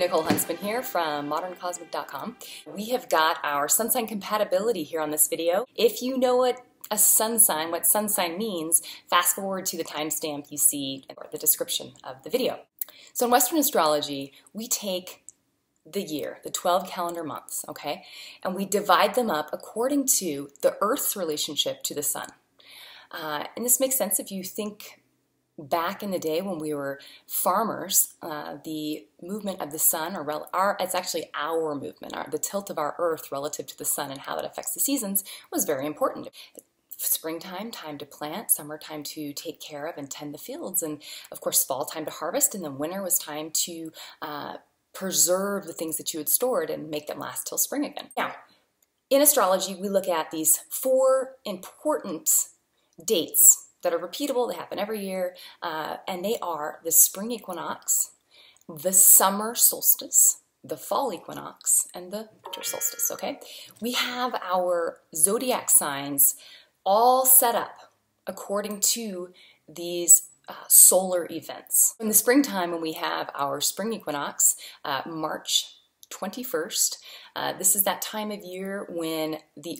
Nicole Huntsman here from moderncosmic.com. We have got our sun sign compatibility here on this video. If you know what sun sign means, fast forward to the timestamp you see or the description of the video. So in Western astrology, we take the year, the 12 calendar months, okay? And we divide them up according to the Earth's relationship to the sun. And this makes sense if you think back in the day when we were farmers. The movement of the sun, it's actually our movement, the tilt of our Earth relative to the sun and how it affects the seasons was very important. Springtime, time to plant, summertime to take care of and tend the fields, and of course fall time to harvest, and then winter was time to preserve the things that you had stored and make them last till spring again. Now, in astrology, we look at these 4 important dates that are repeatable. They happen every year, and they are the spring equinox, the summer solstice, the fall equinox, and the winter solstice, okay? We have our zodiac signs all set up according to these solar events. In the springtime, when we have our spring equinox, March 21st, this is that time of year when the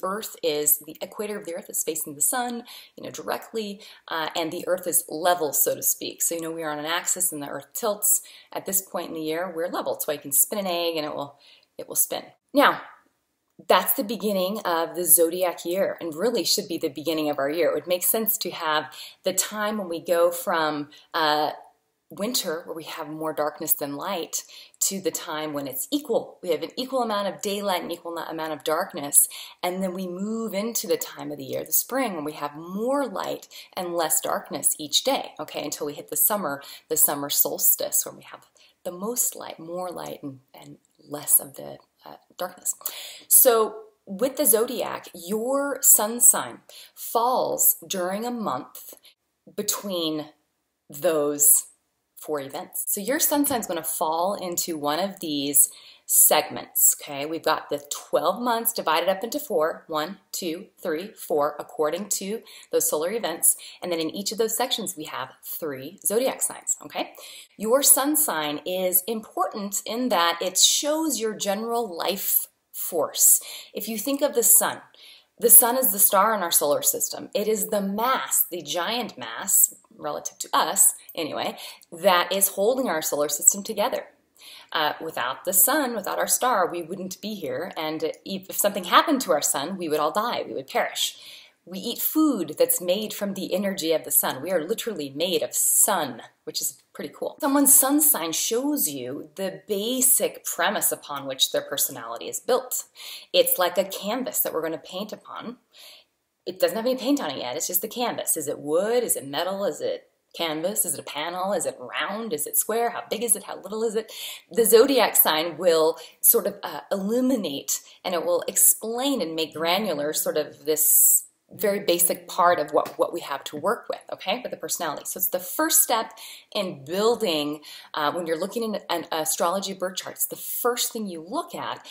equator of the Earth is facing the sun, directly, and the Earth is level, so to speak. So, we are on an axis and the Earth tilts. At this point in the year, we're level. It's why you can spin an egg and it will spin. Now, that's the beginning of the zodiac year, and really should be the beginning of our year. It would make sense to have the time when we go from winter, where we have more darkness than light, to the time when it's equal. We have an equal amount of daylight and equal amount of darkness, and then we move into the time of the year, the spring, when we have more light and less darkness each day, okay, until we hit the summer solstice, when we have the most light, more light, and less of the darkness. So with the zodiac, your sun sign falls during a month between those 4 events. So your sun sign is going to fall into one of these segments, okay? We've got the 12 months divided up into 4, 1, 2, 3, 4, according to those solar events. And then in each of those sections, we have 3 zodiac signs, okay? Your sun sign is important in that it shows your general life force. If you think of the sun is the star in our solar system. It is the mass, the giant mass, relative to us anyway, that is holding our solar system together. Without the sun, without our star, we wouldn't be here, and if something happened to our sun, we would all die, we would perish. We eat food that's made from the energy of the sun. We are literally made of sun, which is pretty cool. Someone's sun sign shows you the basic premise upon which their personality is built. It's like a canvas that we're going to paint upon. It doesn't have any paint on it yet, it's just the canvas. Is it wood? Is it metal? Is it canvas? Is it a panel? Is it round? Is it square? How big is it? How little is it? The zodiac sign will sort of illuminate, and it will explain and make granular sort of this very basic part of what we have to work with, okay, with the personality. So it's the first step in building, when you're looking at an astrology birth chart, it's the first thing you look at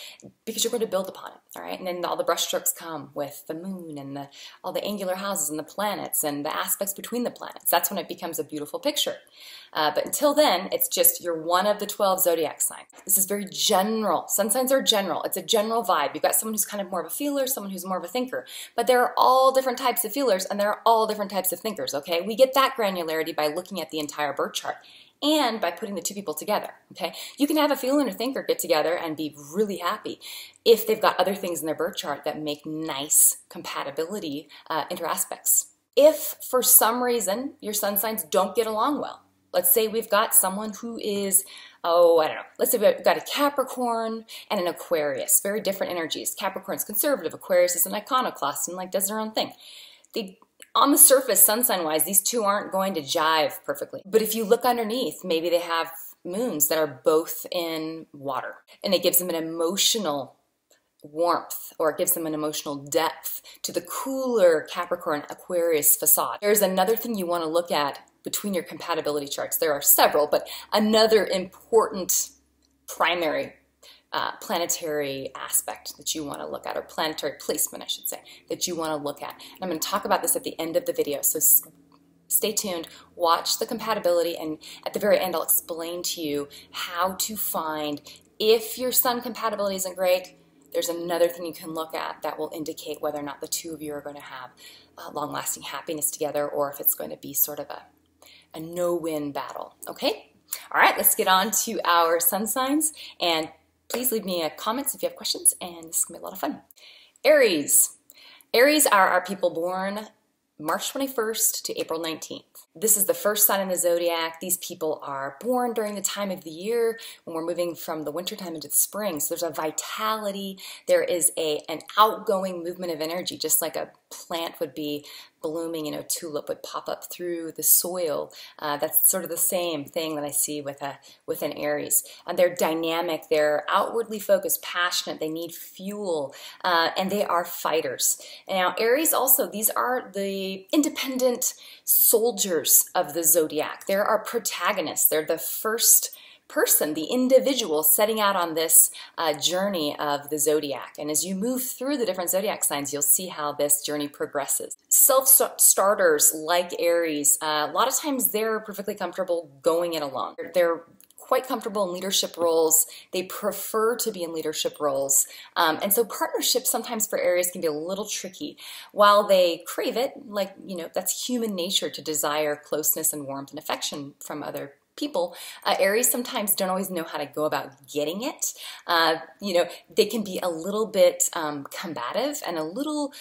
because you're going to build upon it, all right? And then all the brushstrokes come with the moon and all the angular houses and the planets and the aspects between the planets. That's when it becomes a beautiful picture. But until then, it's just you're one of the 12 zodiac signs. This is very general. Sun signs are general. It's a general vibe. You've got someone who's kind of more of a feeler, someone who's more of a thinker. But there are all different types of feelers and there are all different types of thinkers, okay? We get that granularity by looking at the entire birth chart and by putting the 2 people together, okay? You can have a feeler and a thinker get together and be really happy if they've got other things in their birth chart that make nice compatibility interaspects. If for some reason your sun signs don't get along well, let's say we've got someone who is, I don't know, let's say we've got a Capricorn and an Aquarius, very different energies. Capricorn's conservative, Aquarius is an iconoclast and does their own thing. On the surface, sun sign-wise, these 2 aren't going to jive perfectly. But if you look underneath, maybe they have moons that are both in water, and it gives them an emotional warmth, or it gives them an emotional depth to the cooler Capricorn Aquarius facade. There's another thing you want to look at between your compatibility charts. There are several, but another important primary planetary aspect that you want to look at, or planetary placement, I should say, that you want to look at. And I'm going to talk about this at the end of the video, so stay tuned, watch the compatibility, and at the very end I'll explain to you how to find If your sun compatibility isn't great, there's another thing you can look at that will indicate whether or not the two of you are going to have long-lasting happiness together, or if it's going to be sort of a no-win battle, okay? All right, let's get on to our sun signs, and please leave me comments if you have questions, and this is going to be a lot of fun. Aries. Aries are our people born March 21st to April 19th. This is the first sign in the zodiac. These people are born during the time of the year when we're moving from the wintertime into the spring. So there's a vitality. There is an outgoing movement of energy, just like a plant would be blooming, you know, tulip would pop up through the soil. That's sort of the same thing that I see with an Aries. They're dynamic, they're outwardly focused, passionate, they need fuel, and they are fighters. Now, Aries also, these are the independent soldiers of the zodiac. They're our protagonists. They're the first person, the individual setting out on this journey of the zodiac. And as you move through the different zodiac signs, you'll see how this journey progresses. Self-starters like Aries, a lot of times they're perfectly comfortable going it alone. They're quite comfortable in leadership roles. They prefer to be in leadership roles. And so partnerships sometimes for Aries can be a little tricky. While they crave it, like, you know, that's human nature to desire closeness and warmth and affection from other people. Aries sometimes don't always know how to go about getting it. You know, they can be a little bit combative and a little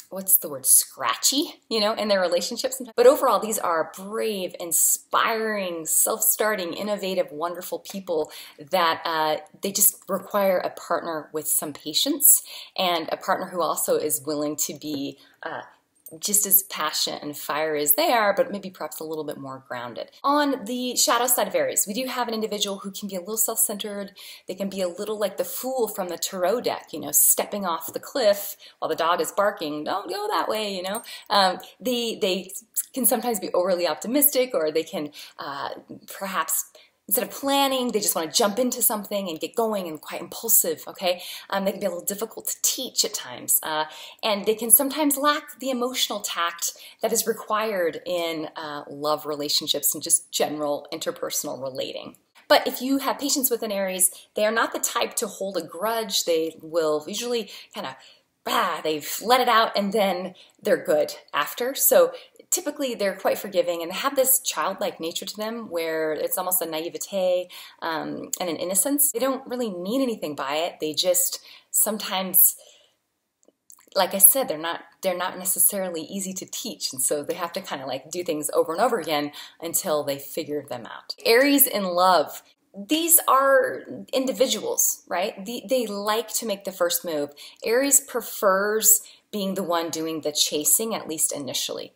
what's the word, scratchy, you know, in their relationships. But overall, these are brave, inspiring, self-starting, innovative, wonderful people that they just require a partner with some patience, and a partner who also is willing to be just as passionate and fiery as they are, but maybe perhaps a little bit more grounded. On the shadow side of Aries, we do have an individual who can be a little self-centered. They can be a little like the fool from the tarot deck, you know, stepping off the cliff while the dog is barking. Don't go that way, you know. They can sometimes be overly optimistic, or they can perhaps, instead of planning, they just want to jump into something and get going, and quite impulsive, okay? They can be a little difficult to teach at times. And they can sometimes lack the emotional tact that is required in love relationships and just general interpersonal relating. But if you have patience with an Aries, they are not the type to hold a grudge. They will usually kind of, they've let it out and then they're good after. So typically they're quite forgiving, and they have this childlike nature to them where it's almost a naivete and an innocence. They don't really mean anything by it. They just sometimes, like I said, they're not necessarily easy to teach, and so they have to kind of like do things over and over again until they figure them out. Aries in love. These are individuals, right? They like to make the first move. Aries prefers being the one doing the chasing, at least initially.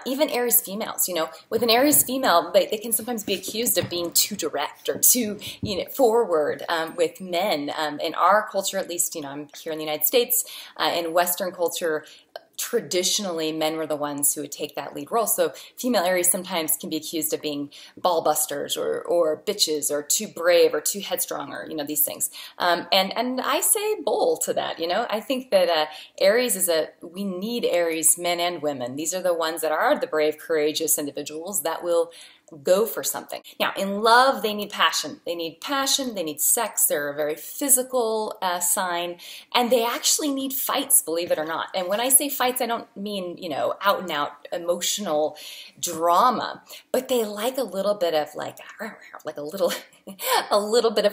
Even Aries females, you know, with an Aries female, they can sometimes be accused of being too direct or too, you know, forward with men. In our culture, at least, you know, I'm here in the United States, in Western culture, traditionally men were the ones who would take that lead role. So female Aries sometimes can be accused of being ball busters or bitches or too brave or too headstrong, or, you know, these things. And I say bowl to that, you know. I think that Aries we need Aries men and women. These are the ones that are the brave, courageous individuals that will go for something. Now, in love, they need passion. They need passion, they need sex. They're a very physical sign, and they actually need fights, believe it or not. And when I say fights, I don't mean, you know, out and out emotional drama, but they like a little bit of like a little bit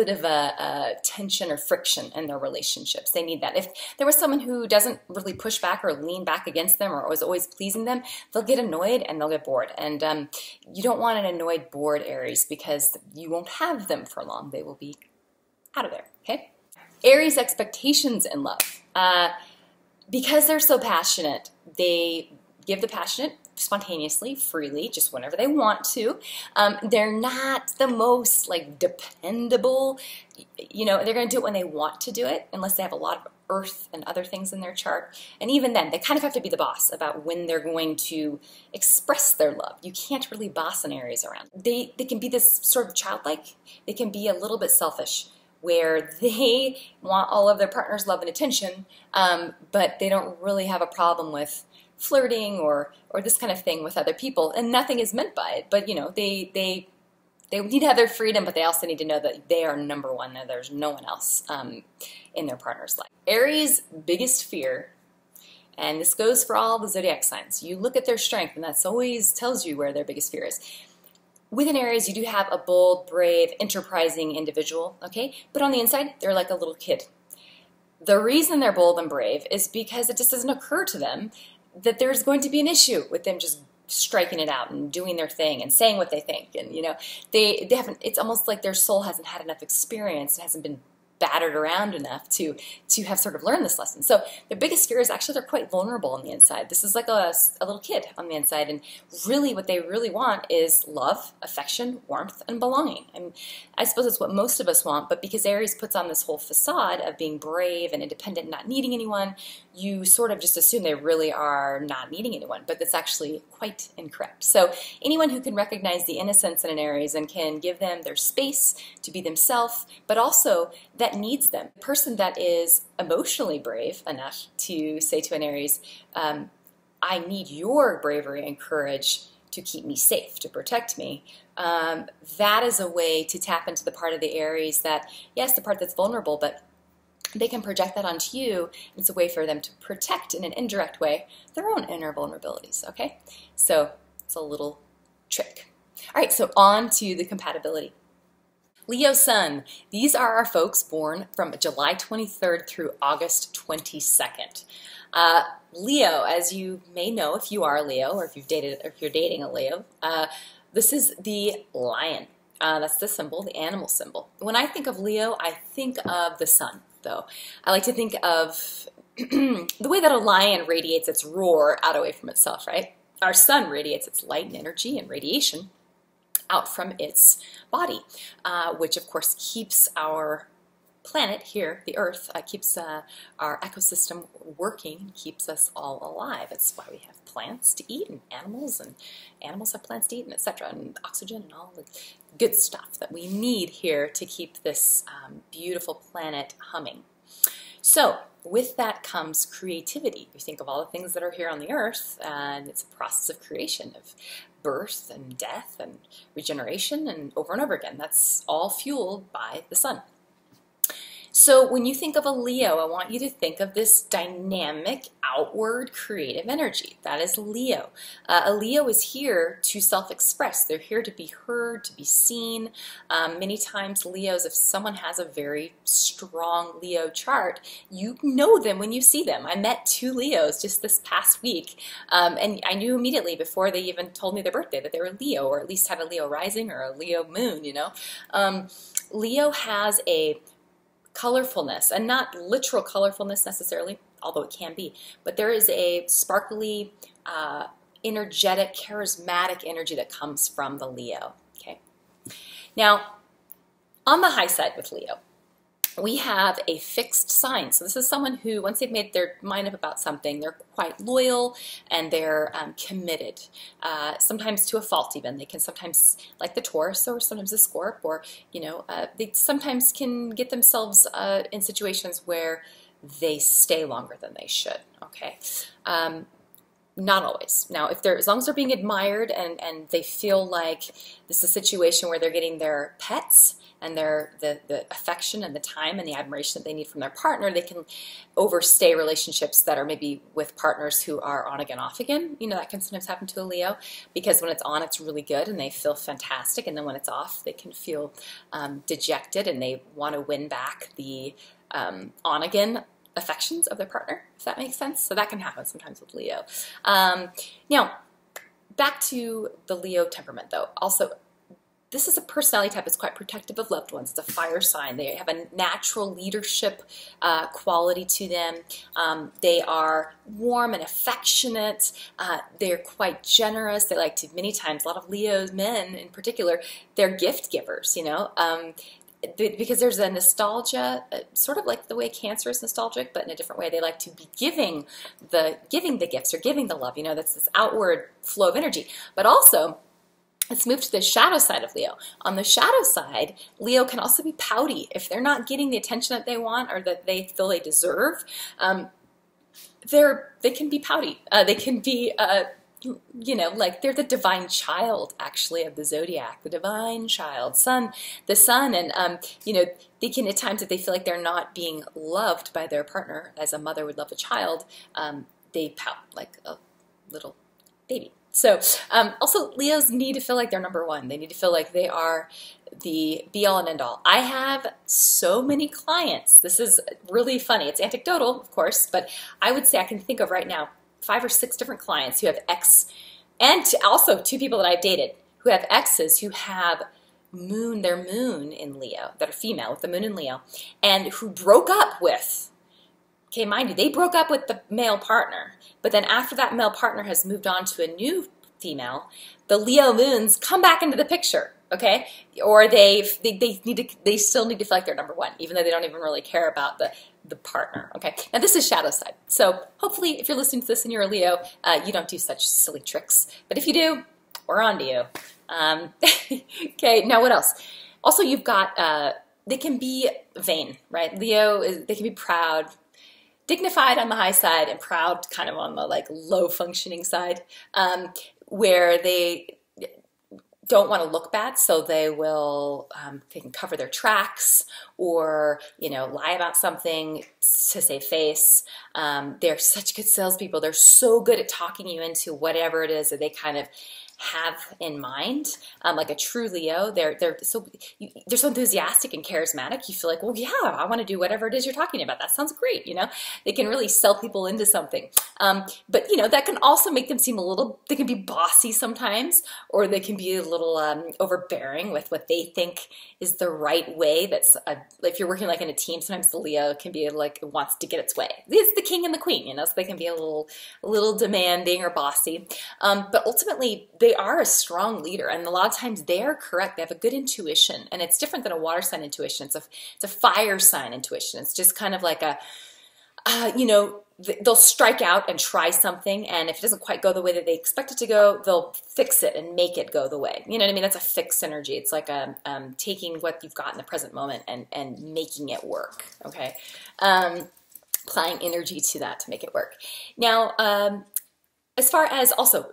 of a tension or friction in their relationships. They need that. If there was someone who doesn't really push back or lean back against them or was always pleasing them, they'll get annoyed and they'll get bored. And you don't want an annoyed, bored Aries, because you won't have them for long. They will be out of there, okay? Aries expectations in love. Because they're so passionate, they give the passionate spontaneously, freely, just whenever they want to. They're not the most like dependable, you know, they're going to do it when they want to do it, unless they have a lot of earth and other things in their chart. And even then, they kind of have to be the boss about when they're going to express their love. You can't really boss an Aries around. They can be this sort of childlike. They can be a little bit selfish, where they want all of their partner's love and attention, but they don't really have a problem with flirting or this kind of thing with other people, and nothing is meant by it. But, you know, they they need to have their freedom, but they also need to know that they are number one, and there's no one else in their partner's life. Aries' biggest fear, and this goes for all the zodiac signs, you look at their strength, and that's always tells you where their biggest fear is. With an Aries, you do have a bold, brave, enterprising individual, okay? But on the inside, they're like a little kid. The reason they're bold and brave is because it just doesn't occur to them that there's going to be an issue with them just striking it out and doing their thing and saying what they think. And, you know, they haven't, it's almost like their soul hasn't had enough experience, it hasn't been battered around enough to have sort of learned this lesson. So their biggest fear is actually they're quite vulnerable on the inside. This is like a little kid on the inside, and really what they really want is love, affection, warmth, and belonging. And I suppose it's what most of us want, but because Aries puts on this whole facade of being brave and independent and not needing anyone, you sort of just assume they really are not needing anyone, but that's actually quite incorrect. So anyone who can recognize the innocence in an Aries and can give them their space to be themselves, but also that needs them. The person that is emotionally brave enough to say to an Aries, I need your bravery and courage to keep me safe, to protect me, that is a way to tap into the part of the Aries that, yes, the part that's vulnerable, but they can project that onto you. It's a way for them to protect in an indirect way their own inner vulnerabilities, okay? So it's a little trick. All right, so on to the compatibility. Leo Sun, these are our folks born from July 23rd through August 22nd. Leo, as you may know if you are a Leo or if you're dating a Leo, this is the lion. That's the symbol, the animal symbol. When I think of Leo, I think of the sun, though. I like to think of the way that a lion radiates its roar out away from itself, right? Our sun radiates its light and energy and radiation out from its body, which of course keeps our planet here, the Earth, keeps our ecosystem working, keeps us all alive. It's why we have plants to eat and animals have plants to eat, and etc., and oxygen and all the good stuff that we need here to keep this beautiful planet humming. So with that comes creativity. You think of all the things that are here on the Earth, and it's a process of creation, of birth and death and regeneration and over again. That's all fueled by the sun. So when you think of a Leo, I want you to think of this dynamic, outward, creative energy. That is Leo. A Leo is here to self-express. They're here to be heard, to be seen. Many times Leos, if someone has a very strong Leo chart, you know them when you see them. I met two Leos just this past week, and I knew immediately before they even told me their birthday that they were Leo, or at least had a Leo rising or a Leo moon, you know. Leo has a colorfulness, and not literal colorfulness necessarily, although it can be, but there is a sparkly, energetic, charismatic energy that comes from the Leo, okay? Now, on the high side with Leo, we have a fixed sign. So this is someone who, once they've made their mind up about something, they're quite loyal and they're committed, sometimes to a fault even. They can sometimes, like the Taurus or sometimes the Scorp, or, you know, they sometimes can get themselves in situations where they stay longer than they should, okay? Not always. Now, if they're, as long as they're being admired and they feel like this is a situation where they're getting their pets and the affection and the time and the admiration that they need from their partner, they can overstay relationships that are maybe with partners who are on again, off again. You know, that can sometimes happen to a Leo, because when it's on, it's really good and they feel fantastic, and then when it's off, they can feel dejected and they want to win back the on again affections of their partner, if that makes sense. So that can happen sometimes with Leo. Now, back to the Leo temperament though. Also, this is a personality type that's quite protective of loved ones. It's a fire sign. They have a natural leadership quality to them. They are warm and affectionate. They're quite generous. They like to, many times, a lot of Leo's men in particular, they're gift givers, you know. Because there's a nostalgia, sort of like the way Cancer is nostalgic, but in a different way. They like to be giving the gifts or giving the love. You know, that's this outward flow of energy. But also, let's move to the shadow side of Leo. On the shadow side, Leo can also be pouty. If they're not getting the attention that they want or that they feel they deserve, they can be pouty. They can be you know, like they're the divine child, actually, of the zodiac, the divine child, the sun, and you know, they can at times, if they feel like they're not being loved by their partner, as a mother would love a child, they pout like a little baby. So also, Leos need to feel like they're number one. They need to feel like they are the be-all and end-all. I have so many clients. This is really funny. It's anecdotal, of course, but I would say I can think of right now 5 or 6 different clients who have and also 2 people that I've dated who have exes who have their moon in Leo, that are female with the moon in Leo, and who broke up with, okay, mind you, they broke up with the male partner, but then after that male partner has moved on to a new female, the Leo moons come back into the picture, okay? Or they still need to feel like they're number one, even though they don't even really care about the partner, okay? Now this is shadow side. So hopefully if you're listening to this and you're a Leo, you don't do such silly tricks. But if you do, we're on to you. Okay, now what else? Also, you've got, they can be vain, right? They can be proud, dignified on the high side, and proud kind of on the like low functioning side, where they don't want to look bad, so they can cover their tracks, or, you know, lie about something to save face. They're such good salespeople. They're so good at talking you into whatever it is that they kind of have in mind. Like a true Leo, they're so enthusiastic and charismatic. You feel like, well, yeah, I want to do whatever it is you're talking about. That sounds great. You know, they can really sell people into something. But you know, that can also make them seem they can be bossy sometimes, or they can be a little overbearing with what they think is the right way. If you're working like in a team, sometimes the Leo can be like, wants to get its way. It's the king and the queen, you know, so they can be a little demanding or bossy. But ultimately, they are a strong leader, and a lot of times they are correct. They have a good intuition, and it's different than a water sign intuition. It's a fire sign intuition. It's just kind of like you know, they'll strike out and try something, and if it doesn't quite go the way that they expect it to go, they'll fix it and make it go the way. You know what I mean? That's a fixed energy. It's like taking what you've got in the present moment and making it work, okay? Applying energy to that to make it work. Now, as far as also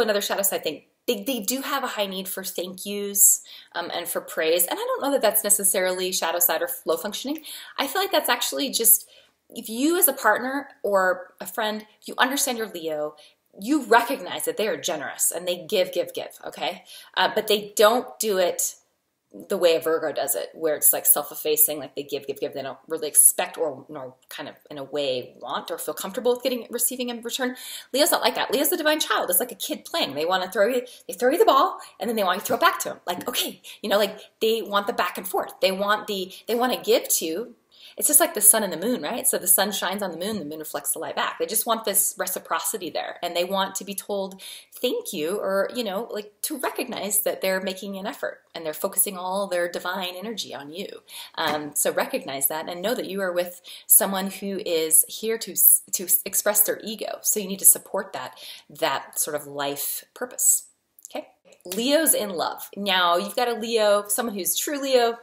another shadow side thing, they do have a high need for thank yous and for praise. And I don't know that that's necessarily shadow side or low functioning. I feel like that's actually just, if you as a partner or a friend, if you understand your Leo, you recognize that they are generous and they give, okay? But they don't do it the way a Virgo does it, where it's like self-effacing, like they give. They don't really expect or nor kind of in a way want or feel comfortable with receiving in return. Leo's not like that. Leo's the divine child. It's like a kid playing. They want to throw you the ball, and then they want you to throw it back to them. Like, okay, you know, like they want the back and forth. They want to give to you. It's just like the sun and the moon, right? So the sun shines on the moon reflects the light back. They just want this reciprocity there, and they want to be told thank you, or, you know, like to recognize that they're making an effort and they're focusing all their divine energy on you. So recognize that and know that you are with someone who is here to express their ego. So you need to support that sort of life purpose. Okay, Leo's in love. Now you've got a Leo, someone who's true Leo.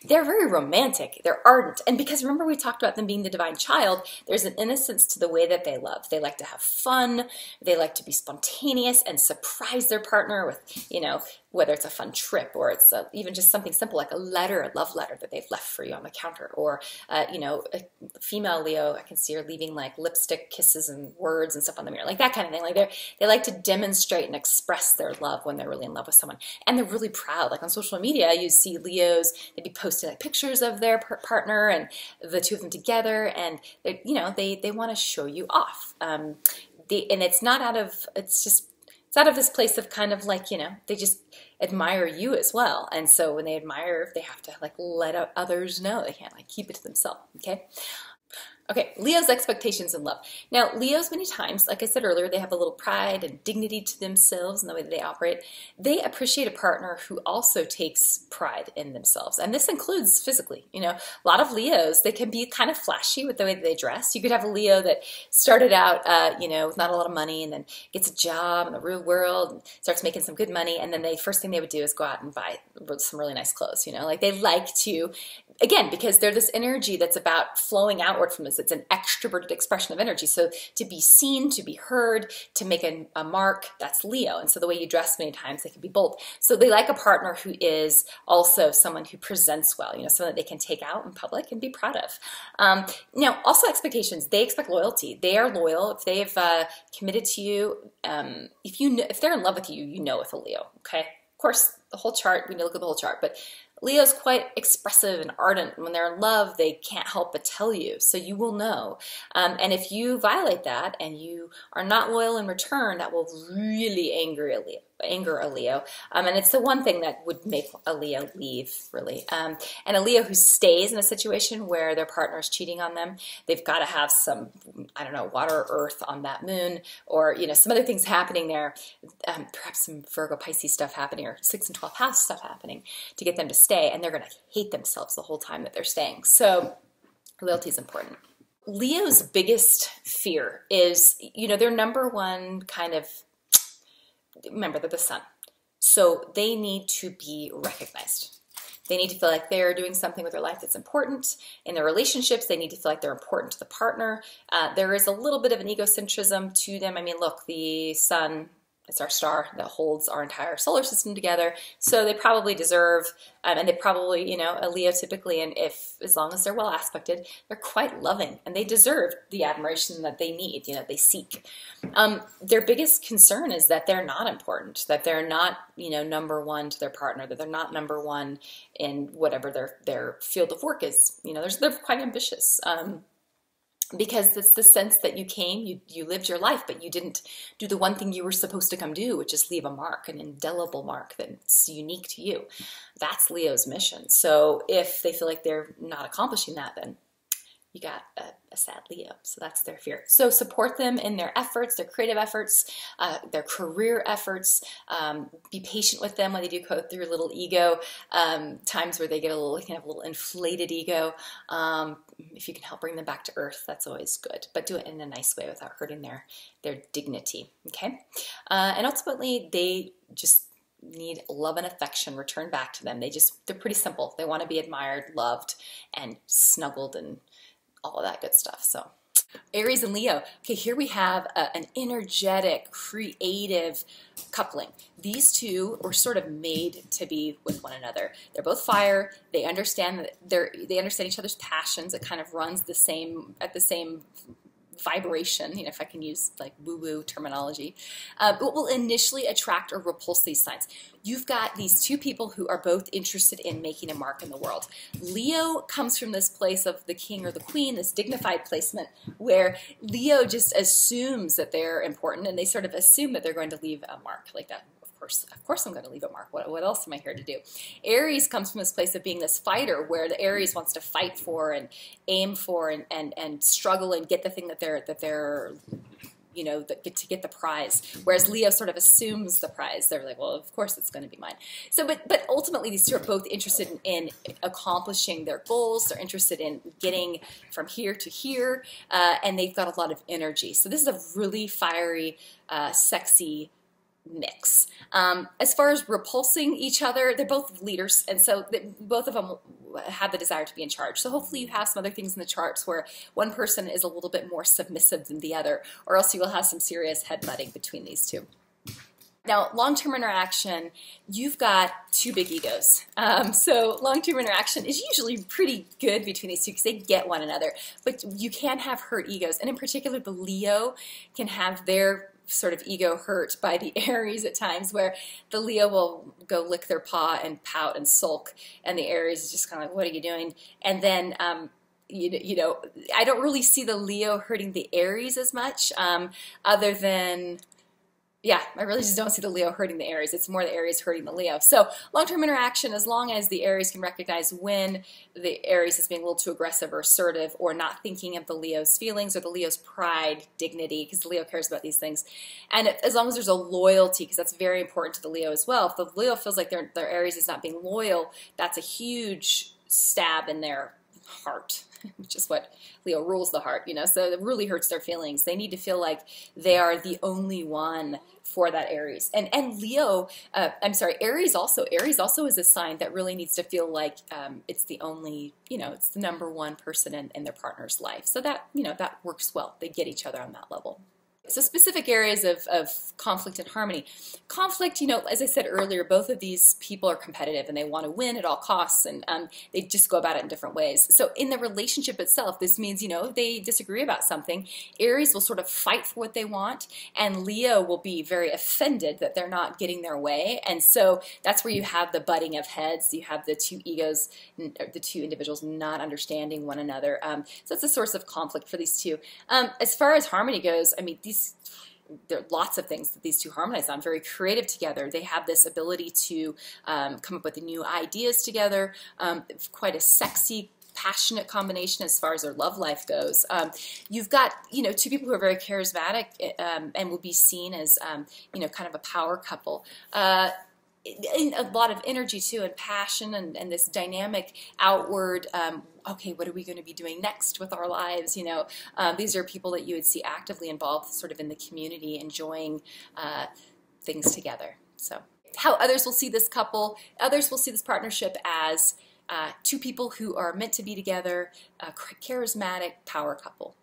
They're very romantic, they're ardent, and because remember we talked about them being the divine child, there's an innocence to the way that they love. They like to have fun, they like to be spontaneous and surprise their partner with, you know, whether it's a fun trip or it's even just something simple like a love letter that they've left for you on the counter, or, you know, a female Leo, I can see her leaving like lipstick kisses and words and stuff on the mirror, like that kind of thing. Like they like to demonstrate and express their love when they're really in love with someone, and they're really proud. Like on social media, you see Leos, they'd be posting like pictures of their partner and the two of them together, and you know, they want to show you off. And it's not out of, it's out of this place of kind of like, you know, they just admire you as well. And so when they admire, they have to like let others know. They can't like keep it to themselves, okay? Okay, Leo's expectations in love. Now, Leos many times, like I said earlier, they have a little pride and dignity to themselves in the way that they operate. They appreciate a partner who also takes pride in themselves. And this includes physically. You know, a lot of Leos, they can be kind of flashy with the way that they dress. You could have a Leo that started out, you know, with not a lot of money, and then gets a job in the real world, and starts making some good money, and then the first thing they would do is go out and buy some really nice clothes, you know? Like they like to, again, because they're this energy that's about flowing outward from this It's an extroverted expression of energy. So to be seen, to be heard, to make a mark, that's Leo. And so the way you dress many times, they can be bold. So they like a partner who is also someone who presents well, you know, someone that they can take out in public and be proud of. Now, also expectations. They expect loyalty. They are loyal. If they've committed to you, if they're in love with you, you know with a Leo, okay? Of course, the whole chart, we need to look at the whole chart, but Leo's quite expressive and ardent. When they're in love, they can't help but tell you, so you will know. And if you violate that and you are not loyal in return, that will really anger a Leo. And it's the one thing that would make a Leo leave, really. And a Leo who stays in a situation where their partner is cheating on them, they've got to have some, I don't know, water or earth on that moon, or, you know, some other things happening there, perhaps some Virgo Pisces stuff happening, or 6 and 12 house stuff happening to get them to stay, and they're going to hate themselves the whole time that they're staying. So loyalty is important. Leo's biggest fear is, you know, their number one kind of, remember, they're the sun. So they need to be recognized. They need to feel like they're doing something with their life that's important. In their relationships, they need to feel like they're important to the partner. There is a little bit of an egocentrism to them. I mean, look, the sun, it's our star that holds our entire solar system together. So they probably deserve, and they probably, you know, a Leo typically, and as long as they're well aspected, they're quite loving, and they deserve the admiration that they need, you know, they seek. Their biggest concern is that they're not important, that they're not, you know, number one to their partner, that they're not number one in whatever their field of work is. You know, they're quite ambitious. Because it's the sense that you came, you lived your life, but you didn't do the one thing you were supposed to come do, which is leave a mark, an indelible mark that's unique to you. That's Leo's mission. So if they feel like they're not accomplishing that, then you got a sad Leo. So that's their fear. So support them in their efforts, their creative efforts, their career efforts. Be patient with them when they do go through a little ego, times where they get a little, kind of a little inflated ego. If you can help bring them back to earth, that's always good. But do it in a nice way without hurting their dignity, okay? And ultimately, they just need love and affection returned back to them. They're pretty simple. They want to be admired, loved, and snuggled, and all of that good stuff. So Aries and Leo. Okay, here we have an energetic, creative coupling. These two were sort of made to be with one another. They're both fire. They understand that they understand each other's passions. It kind of runs at the same vibration, you know, if I can use like woo-woo terminology. But will initially attract or repulse these signs. You've got these two people who are both interested in making a mark in the world. Leo comes from this place of the king or the queen, this dignified placement, where Leo just assumes that they're important, and they sort of assume that they're going to leave a mark like that. Of course I'm going to leave a mark. What else am I here to do? Aries comes from this place of being this fighter, where the Aries wants to fight for and aim for and struggle and get the thing that they're you know, to get the prize. Whereas Leo sort of assumes the prize. They're like, well, of course it's going to be mine. So, but ultimately these two are both interested in accomplishing their goals. They're interested in getting from here to here, and they've got a lot of energy. So this is a really fiery, sexy mix. As far as repulsing each other, they're both leaders, and so both of them have the desire to be in charge. So hopefully you have some other things in the charts where one person is a little bit more submissive than the other, or else you will have some serious headbutting between these two. Now, long-term interaction, you've got two big egos. So long-term interaction is usually pretty good between these two because they get one another, but you can have hurt egos, and in particular the Leo can have their sort of ego hurt by the Aries at times, where the Leo will go lick their paw and pout and sulk, and the Aries is just kind of like, what are you doing? And then you know, I don't really see the Leo hurting the Aries as much, other than, yeah, I really just don't see the Leo hurting the Aries. It's more the Aries hurting the Leo. So long-term interaction, as long as the Aries can recognize when the Aries is being a little too aggressive or assertive, or not thinking of the Leo's feelings or the Leo's pride, dignity, because the Leo cares about these things. And as long as there's a loyalty, because that's very important to the Leo as well. If the Leo feels like their Aries is not being loyal, that's a huge stab in their heart, which is what Leo rules the heart, you know, so it really hurts their feelings. They need to feel like they are the only one for that Aries. And Leo, I'm sorry, Aries also is a sign that really needs to feel like it's the only, you know, it's the number one person in their partner's life. So that, you know, that works well. They get each other on that level. So specific areas of conflict and harmony. Conflict, you know, as I said earlier, both of these people are competitive and they want to win at all costs, and they just go about it in different ways. So in the relationship itself, this means, you know, if they disagree about something, Aries will sort of fight for what they want, and Leo will be very offended that they're not getting their way. And so that's where you have the butting of heads. You have the two egos, the two individuals not understanding one another. So that's a source of conflict for these two. As far as harmony goes, I mean, there are lots of things that these two harmonize on. Very creative together. They have this ability to come up with new ideas together. Quite a sexy, passionate combination as far as their love life goes. You've got, you know, two people who are very charismatic and will be seen as, you know, kind of a power couple. In a lot of energy too, and passion, and this dynamic outward, okay, what are we going to be doing next with our lives? You know, these are people that you would see actively involved sort of in the community, enjoying things together. So how others will see this couple, others will see this partnership as two people who are meant to be together, a charismatic power couple.